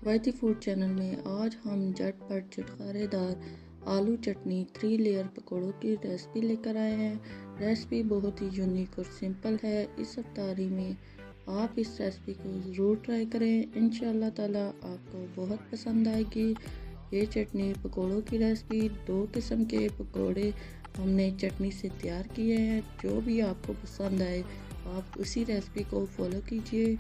रवायती food channel में आज हम झटपट चटखारेदार आलू चटनी 3 लेयर पकौड़ों की रेसिपी लेकर आए हैं। रेसिपी बहुत ही यूनिक और सिंपल है। इस इफ्तारी में आप इस रेसिपी को ज़रूर ट्राई करें। इंशाअल्लाह ताला आपको बहुत पसंद आएगी। ये चटनी पकौड़ों की रेसिपी 2 किस्म के पकौड़े हमने चटनी से तैयार किए हैं। जो भी आपको पसंद आए आप उसी रेसिपी को फॉलो कीजिए।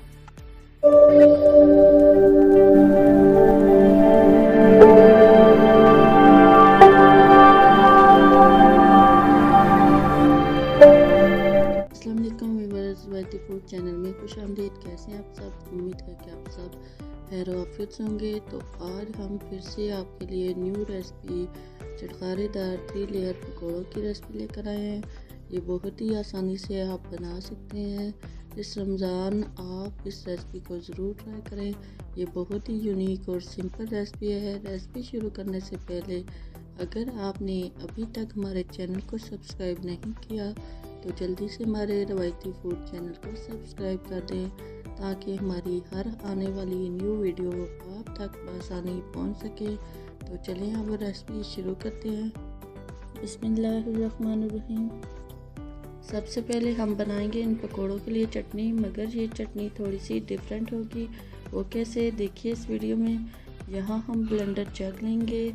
अस्सलाम वालेकुम व्यूअर्स, रवायती फूड चैनल में खुशामदीद। कैसे हैं आप सब? उम्मीद है कि आप सब खैर आफियत से होंगे। तो आज हम फिर से आपके लिए न्यू रेसिपी चटखारेदार 3 लेयर पकौड़ों की रेसिपी लेकर आए हैं। ये बहुत ही आसानी से आप बना सकते हैं। इस रमज़ान आप इस रेसिपी को ज़रूर ट्राई करें। ये बहुत ही यूनिक और सिंपल रेसिपी है। रेसिपी शुरू करने से पहले अगर आपने अभी तक हमारे चैनल को सब्सक्राइब नहीं किया तो जल्दी से हमारे रवायती फूड चैनल को सब्सक्राइब कर दें ताकि हमारी हर आने वाली न्यू वीडियो आप तक आसानी पहुंच सके। तो चलें अब रेसिपी शुरू करते हैं। बिस्मिल्लाहिर्रहमानिर्रहीम। सबसे पहले हम बनाएंगे इन पकोड़ों के लिए चटनी, मगर ये चटनी थोड़ी सी डिफरेंट होगी। वो कैसे, देखिए इस वीडियो में। यहाँ हम ब्लेंडर जग लेंगे,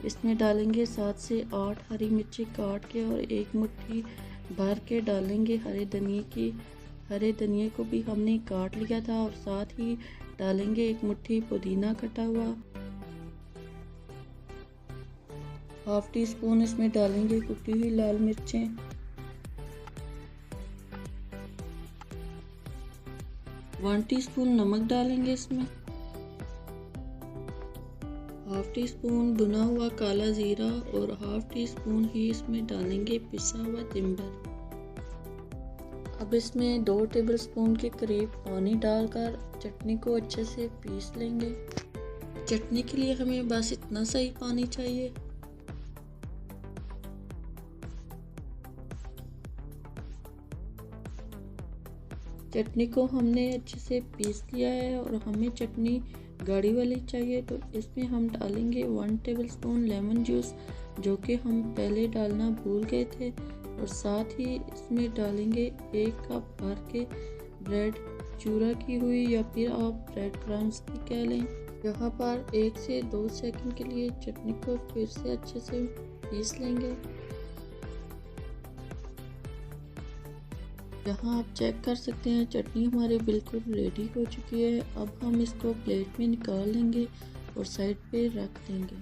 इसमें डालेंगे 7 से 8 हरी मिर्ची काट के और 1 मुट्ठी भर के डालेंगे हरे धनिए की। हरे धनिए को भी हमने काट लिया था और साथ ही डालेंगे 1 मुट्ठी पुदीना कटा हुआ। हाफ टी स्पून इसमें डालेंगे कुटी हुई लाल मिर्चें। वन टीस्पून नमक डालेंगे इसमें। हाफ टी स्पून भुना हुआ काला जीरा और हाफ टी स्पून ही इसमें डालेंगे पिसा हुआ तिम्बर। अब इसमें 2 टेबलस्पून के करीब पानी डालकर चटनी को अच्छे से पीस लेंगे। चटनी के लिए हमें बस इतना सा ही पानी चाहिए। चटनी को हमने अच्छे से पीस लिया है और हमें चटनी गाढ़ी वाली चाहिए। तो इसमें हम डालेंगे 1 टेबलस्पून लेमन जूस, जो कि हम पहले डालना भूल गए थे। और साथ ही इसमें डालेंगे 1 कप भर के ब्रेड चूरा की हुई, या फिर आप ब्रेड क्रम्स भी कह लें। यहाँ पर 1 से 2 सेकंड के लिए चटनी को फिर से अच्छे से पीस लेंगे। यहाँ आप चेक कर सकते हैं चटनी हमारी बिल्कुल रेडी हो चुकी है। अब हम इसको प्लेट में निकाल लेंगे और साइड पे रख देंगे।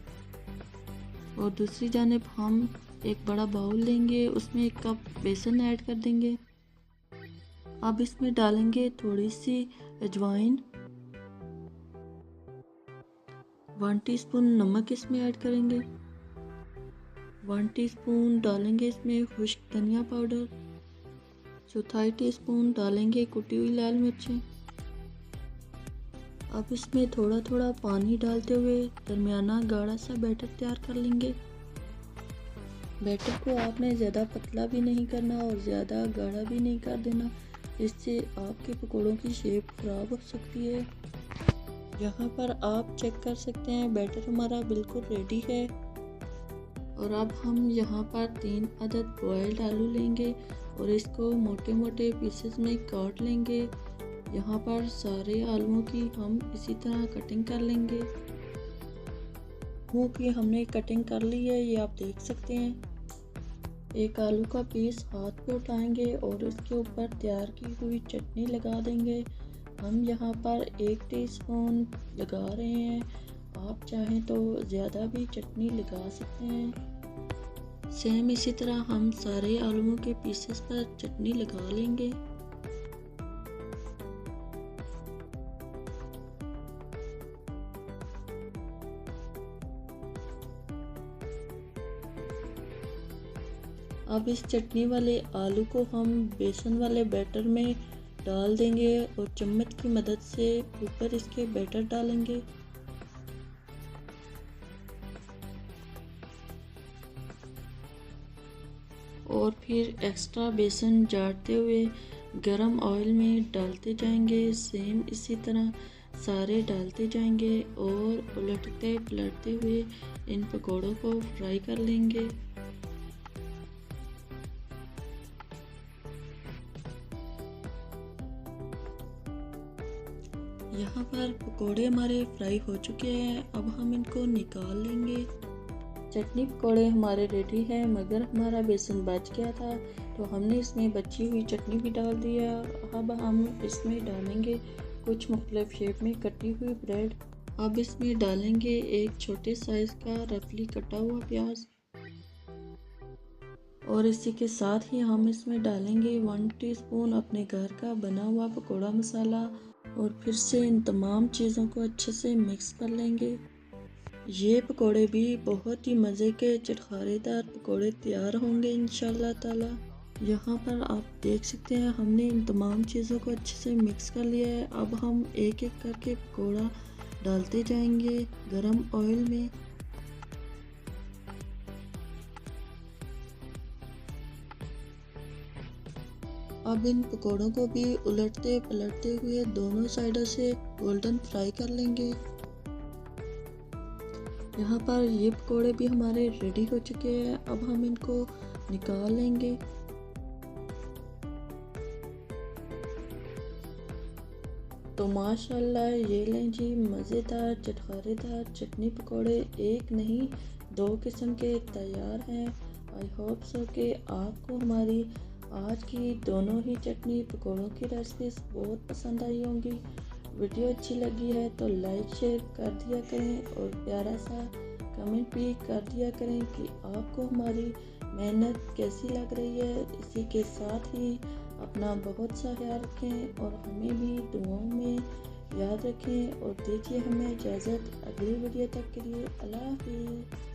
और दूसरी जानिब हम एक बड़ा बाउल लेंगे, उसमें 1 कप बेसन ऐड कर देंगे। अब इसमें डालेंगे थोड़ी सी अजवाइन, 1 टीस्पून नमक इसमें ऐड करेंगे। 1 टीस्पून डालेंगे इसमें खुश्क धनिया पाउडर। चौथाई टीस्पून डालेंगे कुटी हुई लाल मिर्चें। अब इसमें थोड़ा थोड़ा पानी डालते हुए दरमियाना गाढ़ा सा बैटर तैयार कर लेंगे। बैटर को आपने ज़्यादा पतला भी नहीं करना और ज़्यादा गाढ़ा भी नहीं कर देना, इससे आपके पकौड़ों की शेप खराब हो सकती है। यहाँ पर आप चेक कर सकते हैं बैटर हमारा बिल्कुल रेडी है। और अब हम यहाँ पर 3 अदद बॉयल्ड आलू लेंगे और इसको मोटे मोटे पीसेस में काट लेंगे। यहाँ पर सारे आलूओं की हम इसी तरह कटिंग कर लेंगे। आलू की हमने कटिंग कर ली है, ये आप देख सकते हैं। एक आलू का पीस हाथ पे उठाएंगे और उसके ऊपर तैयार की हुई चटनी लगा देंगे। हम यहाँ पर 1 टीस्पून लगा रहे हैं, आप चाहें तो ज़्यादा भी चटनी लगा सकते हैं। सेम इसी तरह हम सारे आलूओं के पीसेस पर चटनी लगा लेंगे। अब इस चटनी वाले आलू को हम बेसन वाले बैटर में डाल देंगे और चम्मच की मदद से ऊपर इसके बैटर डालेंगे। और फिर एक्स्ट्रा बेसन झाड़ते हुए गरम ऑयल में डालते जाएंगे। सेम इसी तरह सारे डालते जाएंगे और उलटते पलटते हुए इन पकोड़ों को फ्राई कर लेंगे। यहाँ पर पकोड़े हमारे फ्राई हो चुके हैं, अब हम इनको निकाल लेंगे। चटनी पकोड़े हमारे रेडी हैं, मगर हमारा बेसन बच गया था तो हमने इसमें बची हुई चटनी भी डाल दिया। अब हम इसमें डालेंगे कुछ मुख्तलिफ शेप में कटी हुई ब्रेड। अब इसमें डालेंगे एक छोटे साइज़ का रफली कटा हुआ प्याज और इसी के साथ ही हम इसमें डालेंगे 1 टीस्पून अपने घर का बना हुआ पकोड़ा मसाला और फिर से इन तमाम चीज़ों को अच्छे से मिक्स कर लेंगे। ये पकोड़े भी बहुत ही मज़े के चटखारेदार पकोड़े तैयार होंगे इंशाल्लाह ताला। यहाँ पर आप देख सकते हैं हमने इन तमाम चीज़ों को अच्छे से मिक्स कर लिया है। अब हम एक एक करके पकोड़ा डालते जाएंगे गरम ऑयल में। अब इन पकोड़ों को भी उलटते पलटते हुए दोनों साइडों से गोल्डन फ्राई कर लेंगे। यहाँ पर ये पकोड़े भी हमारे रेडी हो चुके हैं, अब हम इनको निकाल लेंगे। तो माशाल्लाह ये लें जी मज़ेदार चटखारेदार चटनी पकोड़े एक नहीं 2 किस्म के तैयार हैं। आई होप सो कि आपको हमारी आज की दोनों ही चटनी पकोड़ों की रेसिपीज़ बहुत पसंद आई होंगी। वीडियो अच्छी लगी है तो लाइक शेयर कर दिया करें और प्यारा सा कमेंट भी कर दिया करें कि आपको हमारी मेहनत कैसी लग रही है। इसी के साथ ही अपना बहुत सा ख्याल रखें और हमें भी दुआओं में याद रखें और दीजिए हमें इजाज़त अगली वीडियो तक के लिए। अल्लाह हाफ़िज़।